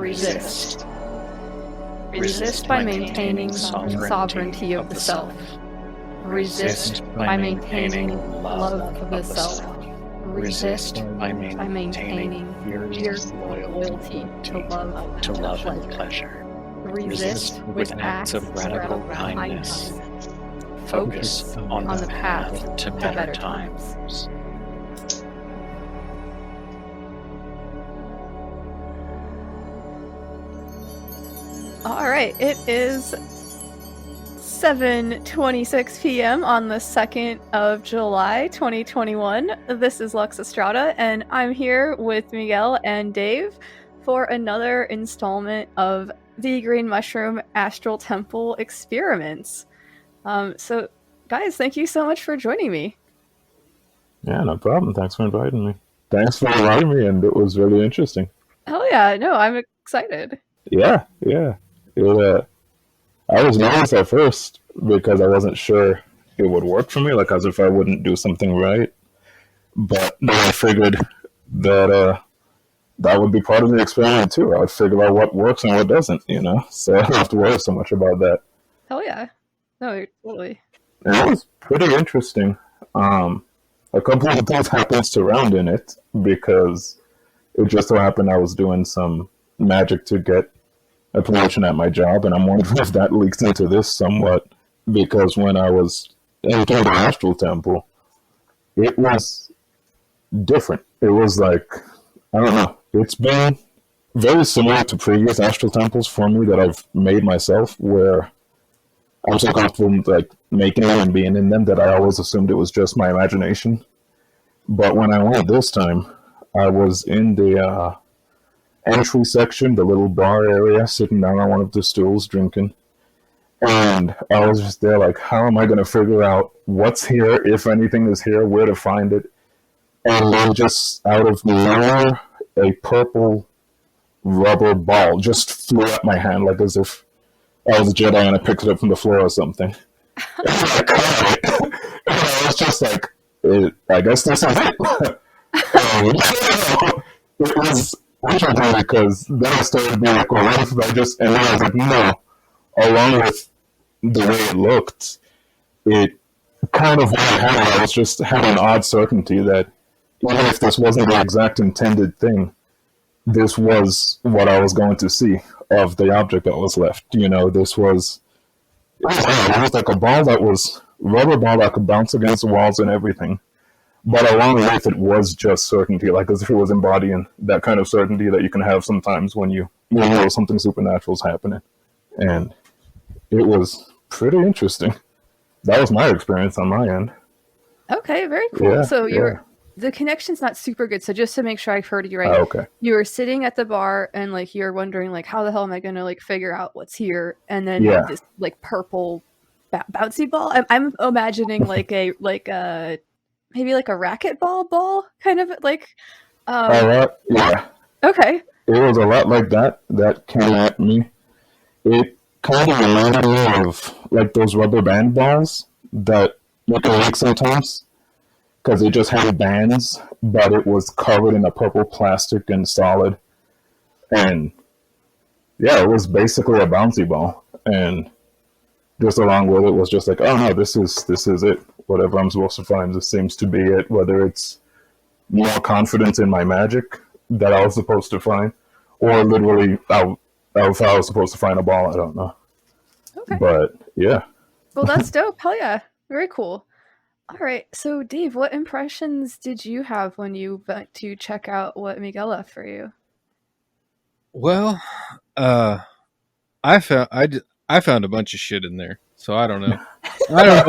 Resist. Resist by maintaining sovereignty of the self. Resist by maintaining love of the self. Resist by maintaining fierce loyalty to love and pleasure. Resist with acts of radical kindness. Focus on the path to better times. All right, it is 7:26 p.m. on the 2nd of July, 2021. This is Luxa, and I'm here with Miguel and Dave for another installment of the Green Mushroom Astral Temple experiments. So, guys, thank you so much for joining me. Yeah, no problem. Thanks for inviting me. Thanks for inviting me, and it was really interesting. Oh yeah, no, I'm excited. Yeah. I was nervous at first because I wasn't sure it would work for me, like as if I wouldn't do something right. But then I figured that that would be part of the experiment too. I would figure out what works and what doesn't, So I don't have to worry so much about that. Hell yeah. No, totally. And it was pretty interesting. A couple of things happened surrounding it because it just so happened I was doing some magic to get a promotion at my job, and I'm wondering if that leaks into this somewhat, because when I was entering the Astral Temple, it was different. It was like, I don't know, it's been very similar to previous Astral Temples for me that I've made myself, where I'm so comfortable like making them and being in them that I always assumed it was just my imagination. But when I went this time, I was in the entry section, the little bar area, sitting down on one of the stools drinking, and I was just there like, how am I going to figure out what's here, if anything is here, where to find it? And then just out of nowhere, a purple rubber ball just flew at my hand, like as if I was a Jedi and I picked it up from the floor or something. And I was just like, I guess this is it. It was interesting because then I started to be like, well, what if I just, and then I was like, no. Along with the way it looked, it kind of, when I had it, I was just having an odd certainty that even if this wasn't the exact intended thing, this was what I was going to see of the object that was left. This was, it was like a ball that was, rubber ball that could bounce against the walls and everything. But along with it was just certainty, like as if it was embodying that kind of certainty that you can have sometimes when you know something supernatural is happening. And it was pretty interesting. That was my experience on my end. Okay, very cool. Yeah, so the connection's not super good. So just to make sure I've heard you right, okay. You were sitting at the bar and like you're wondering like, how the hell am I going to like figure out what's here? And then this like purple bouncy ball. I'm imagining like a maybe like a racquetball ball, kind of like. Yeah. Okay. It was a lot like that came at me. It kind of reminded me of like those rubber band balls that you can make sometimes, because it just had bands, but it was covered in a purple plastic and solid. And yeah, it was basically a bouncy ball. And just along with it was just like, oh no, this is it. Whatever I'm supposed to find, this seems to be it. Whether it's more confidence in my magic that I was supposed to find, or literally if I was supposed to find a ball, I don't know. Okay. But yeah. Well, that's dope. Hell yeah. Very cool. All right. So Dave, what impressions did you have when you went to check out what Miguel left for you? Well, I found a bunch of shit in there, so I don't know. I don't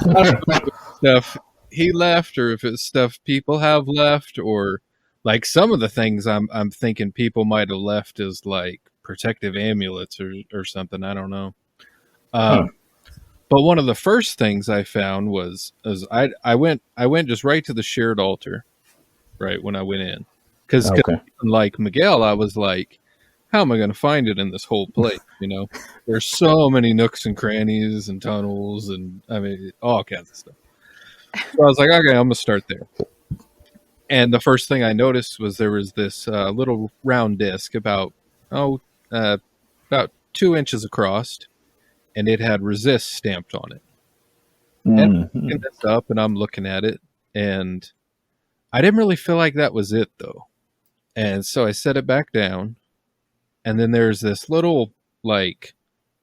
know if it's stuff he left, or if it's stuff people have left, or like some of the things I'm thinking people might have left as like protective amulets or something. I don't know. But one of the first things I found was I went just right to the shared altar, right when I went in, because like Miguel, I was like, how am I going to find it in this whole place? There's so many nooks and crannies and tunnels and I mean all kinds of stuff. So I was like, okay, I'm gonna start there. And the first thing I noticed was there was this little round disc about 2 inches across, and it had resist stamped on it. And I'm Mm-hmm. picking this up, and I'm looking at it, and I didn't really feel like that was it, though. And so I set it back down, and then there's this little, like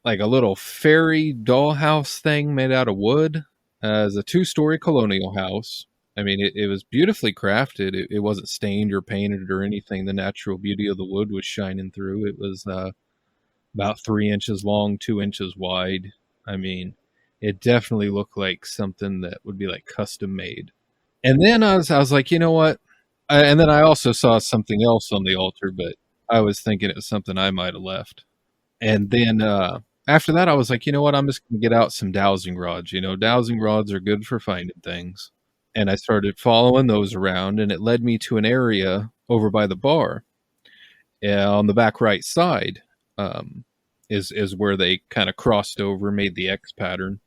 a little fairy dollhouse thing made out of wood. It's a 2-story colonial house. I mean, it was beautifully crafted. It wasn't stained or painted or anything. The natural beauty of the wood was shining through. It was about 3 inches long, 2 inches wide. I mean, it definitely looked like something that would be like custom made. And then I was like, you know what? And then I also saw something else on the altar, but I was thinking it was something I might have left. And then after that, I was like, you know what? I'm just going to get out some dowsing rods. Dowsing rods are good for finding things. And I started following those around, and it led me to an area over by the bar. On the back right side is where they kind of crossed over, made the X pattern.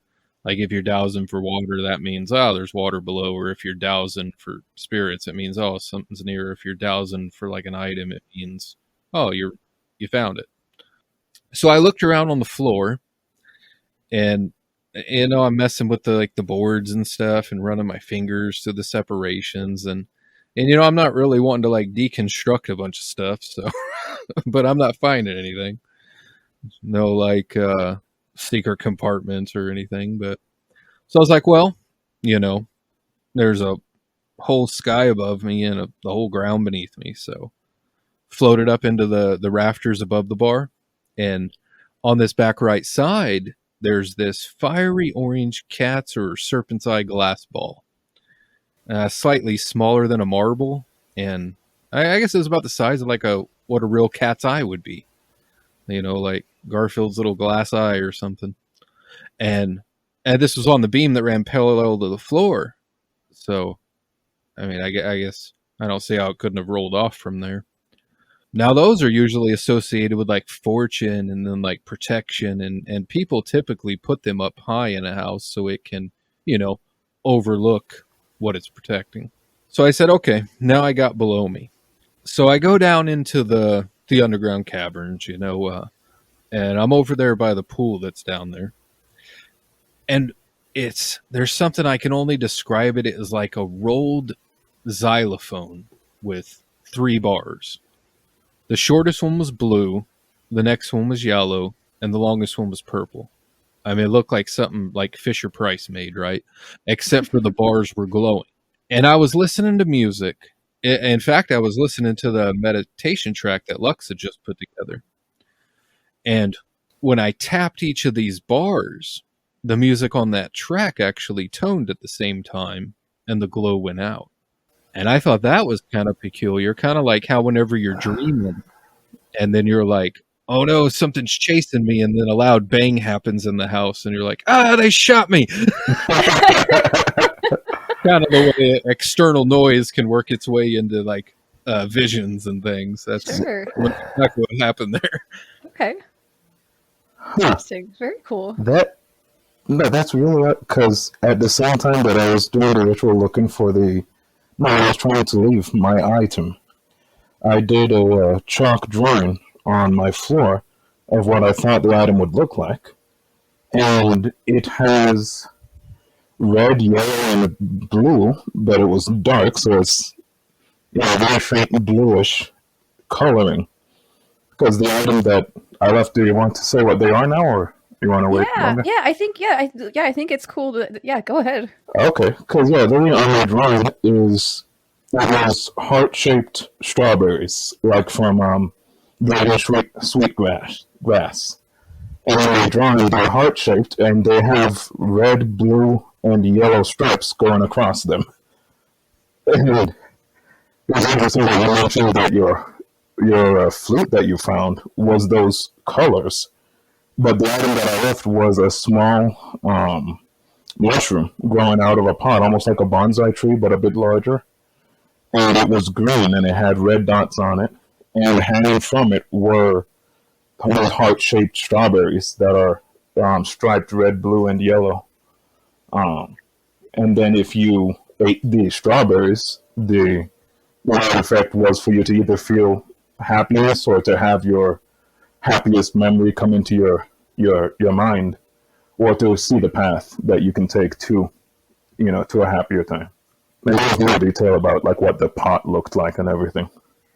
Like if you're dowsing for water, that means, there's water below. Or if you're dowsing for spirits, it means, something's near. If you're dowsing for like an item, it means, you found it. So I looked around on the floor, and I'm messing with the boards and stuff and running my fingers through the separations, and I'm not really wanting to like deconstruct a bunch of stuff, so but I'm not finding anything. No like secret compartments or anything, but so I was like, well, there's a whole sky above me and the whole ground beneath me, so floated up into the rafters above the bar, and on this back right side there's this fiery orange cat's or serpent's eye glass ball, slightly smaller than a marble, and I guess it was about the size of like what a real cat's eye would be, like Garfield's little glass eye or something. And this was on the beam that ran parallel to the floor, so I mean, I guess I don't see how it couldn't have rolled off from there. Now, those are usually associated with like fortune and then like protection, and people typically put them up high in a house so it can, overlook what it's protecting. So I said, okay, now I got below me. So I go down into the underground caverns, and I'm over there by the pool that's down there. And there's something I can only describe it as like a rolled xylophone with 3 bars. The shortest one was blue, the next one was yellow, and the longest one was purple. I mean, it looked like something like Fisher-Price made, right? Except for the bars were glowing. And I was listening to music. In fact, I was listening to the meditation track that Luxa just put together. And when I tapped each of these bars, the music on that track actually toned at the same time, and the glow went out. And I thought that was kind of peculiar, kind of like how whenever you're dreaming and then you're like, oh no, something's chasing me, and then a loud bang happens in the house and you're like, they shot me. Kind of the way external noise can work its way into like visions and things. That's exactly what happened there. Okay. Interesting. Very cool. That's really, because at the same time that I was doing the ritual looking for I was trying to leave my item, I did a chalk drawing on my floor of what I thought the item would look like. And it has red, yellow, and blue, but it was dark, so it's very faint bluish coloring. Because the item that I left, do you want to say what they are now, or you want to wait? I think it's cool. Go ahead. Okay, because the way on my drawing is it has heart-shaped strawberries, like from the sweet grass. And in the drawing, they're heart-shaped, and they have red, blue, and yellow stripes going across them. And it's interesting that you mentioned that your flute that you found was those colors, but the item that I left was a small mushroom growing out of a pot, almost like a bonsai tree, but a bit larger. And it was green, and it had red dots on it. And hanging from it were those heart-shaped strawberries that are striped red, blue, and yellow. And then if you ate the strawberries, the the effect was for you to either feel happiness or to have your happiest memory come into your mind, or to see the path that you can take to, to a happier time. There's a little detail about like what the pot looked like and everything,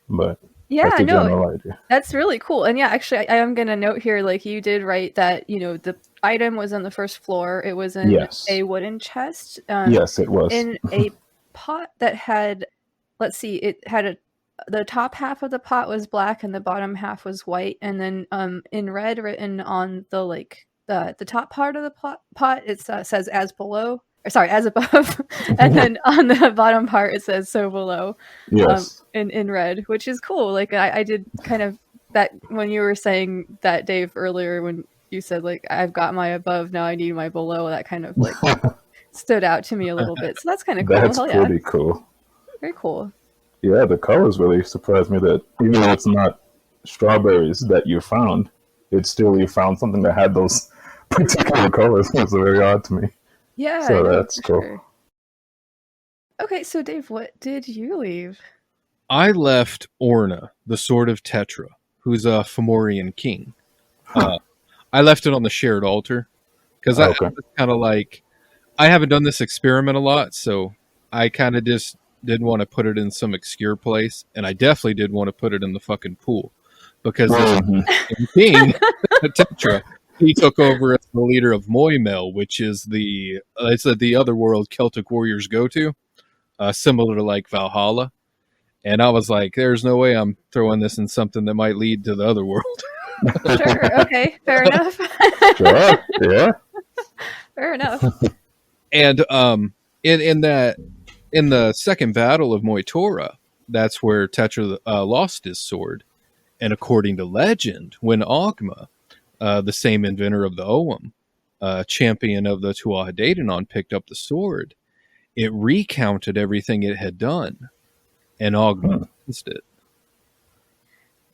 but Yeah, that's the no, general idea. that's really cool. And yeah, actually, I am going to note here, like you did write that, the item was on the first floor. It was in Yes. a wooden chest. Yes, it was. In a pot that had, let's see, it had the top half of the pot was black and the bottom half was white. And then in red written on the top part of the pot, it says as below. Or sorry, as above, and then on the bottom part it says so below. Yes. In red, which is cool. Like I did kind of that when you were saying that, Dave, earlier when you said like I've got my above, now I need my below. That kind of like stood out to me a little bit. So that's kind of cool. That's Hell pretty yeah. cool. Very cool. Yeah, the colors really surprised me that even though it's not strawberries that you found, it's still you found something that had those particular colors. It's very odd to me. Yeah. So that's cool. Sure. Okay, so Dave, what did you leave? I left Orna, the Sword of Tetra, who's a Fomorian king. I left it on the shared altar because I was kind of like, I haven't done this experiment a lot, so I kind of just didn't want to put it in some obscure place, and I definitely did want to put it in the fucking pool because the king, Tetra, he took over as the leader of Moimel, which is it's the other world Celtic warriors go to, similar to like Valhalla. And I was like, there's no way I'm throwing this in something that might lead to the other world. Sure, okay, fair enough. Sure, yeah. Fair enough. And in the second battle of Moitora, that's where Tetra lost his sword. And according to legend, when Ogma, the same inventor of the Ogham, champion of the Tuatha De Danann, picked up the sword, it recounted everything it had done, and Ogma used it.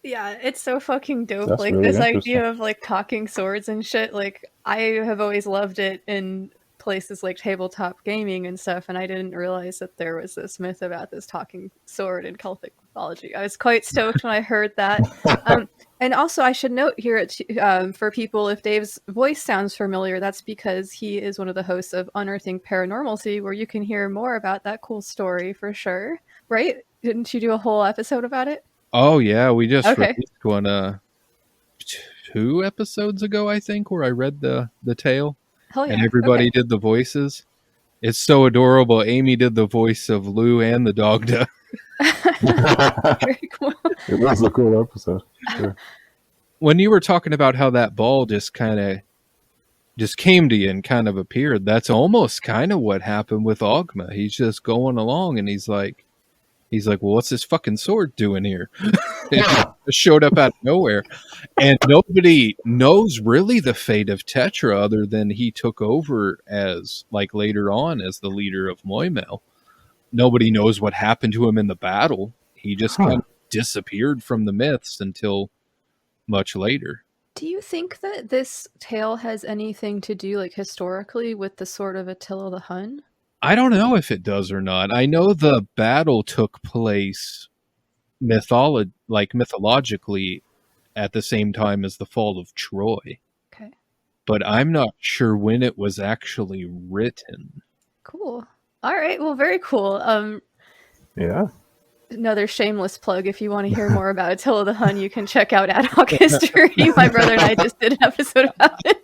Yeah, it's so fucking dope. That's like really this interesting. idea of like talking swords and shit. Like I have always loved it in places like tabletop gaming and stuff, and I didn't realize that there was this myth about this talking sword in Celtic mythology. I was quite stoked when I heard that. And also, I should note here for people, if Dave's voice sounds familiar, that's because he is one of the hosts of Unearthing Paranormalcy, where you can hear more about that cool story for sure. Right? Didn't you do a whole episode about it? Oh yeah, we just released one 2 episodes ago, I think, where I read the tale. Hell yeah. And everybody did the voices. It's so adorable. Amy did the voice of Lou and the Dogda. Very cool. It was a cool episode. Sure. When you were talking about how that ball just came to you and kind of appeared, that's almost kind of what happened with Ogma. He's just going along and he's like, well, what's this fucking sword doing here? It showed up out of nowhere. And nobody knows really the fate of Tetra other than he took over as, like, later on as the leader of Moimel. Nobody knows what happened to him in the battle. He just kind of disappeared from the myths until much later. Do you think that this tale has anything to do, like, historically with the Sword of Attila the Hun? I don't know if it does or not. I know the battle took place mythologically at the same time as the fall of Troy. Okay. But I'm not sure when it was actually written. Cool. All right. Well, very cool. Yeah. Another shameless plug. If you want to hear more about Attila the Hun, you can check out Ad Hoc History. My brother and I just did an episode about it.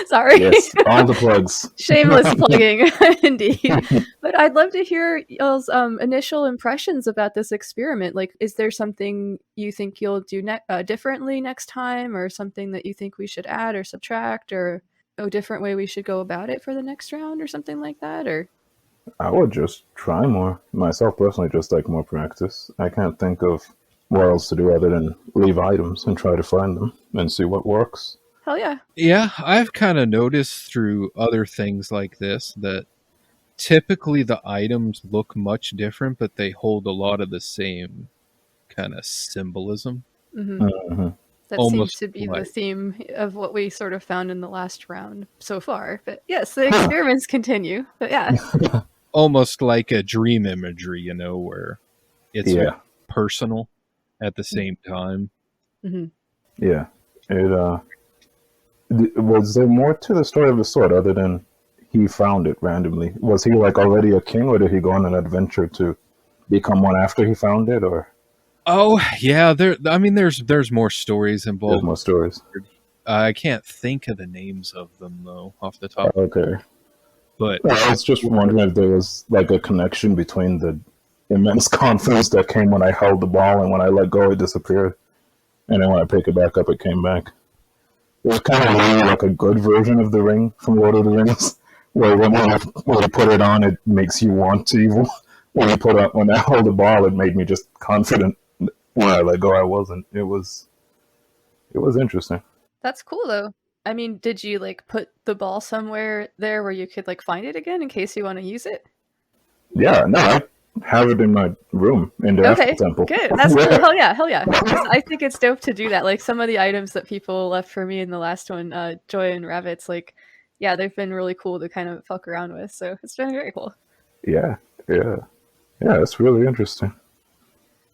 Sorry. Yes, all the plugs. Shameless plugging, indeed. But I'd love to hear y'all's initial impressions about this experiment. Like, is there something you think you'll do differently next time, or something that you think we should add or subtract, or a different way we should go about it for the next round, or something like that? Or I would just try more. Myself personally, just like more practice. I can't think of what else to do other than leave items and try to find them and see what works. Hell yeah. Yeah, I've kind of noticed through other things like this that typically the items look much different, but they hold a lot of the same kind of symbolism. Mm-hmm. Mm-hmm. That Almost seems to be like the theme of what we sort of found in the last round so far. But yes, the experiments continue. But yeah. Almost like a dream imagery, where it's very personal at the same time. Mm-hmm. Yeah. It was there more to the story of the sword other than he found it randomly? Was he like already a king, or did he go on an adventure to become one after he found it, or? Oh yeah, there's more stories involved. There's more stories. I can't think of the names of them though off the top. Okay. But I was just wondering if there was like a connection between the immense confidence that came when I held the ball, and when I let go it disappeared, and then when I pick it back up it came back. It was kind of like a good version of the ring from Lord of the Rings, where when you put it on, it makes you want evil. When I held the ball, it made me just confident. When I let go, I wasn't. It was interesting. That's cool though. I mean, did you like put the ball somewhere there where you could like find it again in case you want to use it? Yeah, no, I have it in my room in the Astral Temple. Good. That's cool. Hell yeah. I think it's dope to do that. Like some of the items that people left for me in the last one, Joy and Rabbits, like, yeah, they've been really cool to kind of fuck around with. So it's been very cool. Yeah, it's really interesting.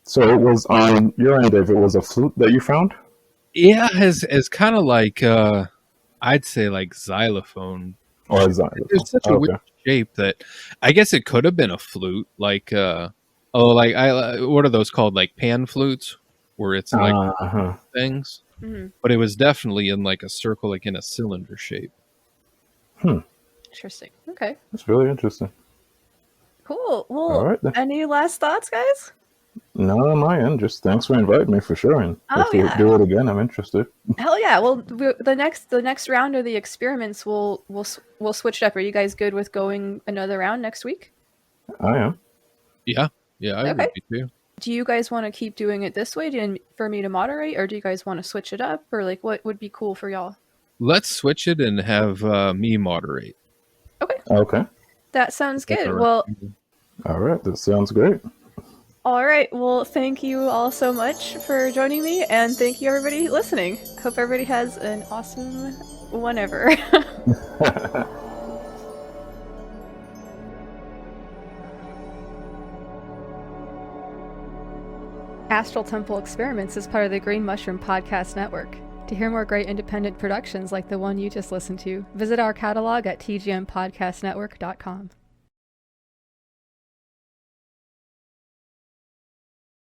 So it was on your end, Dave. It was a flute that you found. Yeah, as kind of like I'd say like xylophone. Or xylophone. It's such a weird shape that I guess it could have been a flute. Like what are those called? Like pan flutes, where it's like things. Mm-hmm. But it was definitely in like a circle, like in a cylinder shape. Interesting. Okay. That's really interesting. Cool. Well, all right, any last thoughts, guys? No, on my end. Just thanks for inviting me for sure. And if we do it again, I'm interested. Hell yeah! Well, the next round of the experiments, we'll switch it up. Are you guys good with going another round next week? I am. Yeah, I would be too. Do you guys want to keep doing it this way for me to moderate, or do you guys want to switch it up, or like what would be cool for y'all? Let's switch it and have me moderate. Okay. That sounds good. Well, all right. That sounds great. All right. Well, thank you all so much for joining me, and thank you everybody listening. Hope everybody has an awesome whenever. Astral Temple Experiments is part of the Green Mushroom Podcast Network. To hear more great independent productions like the one you just listened to, visit our catalog at tgmpodcastnetwork.com.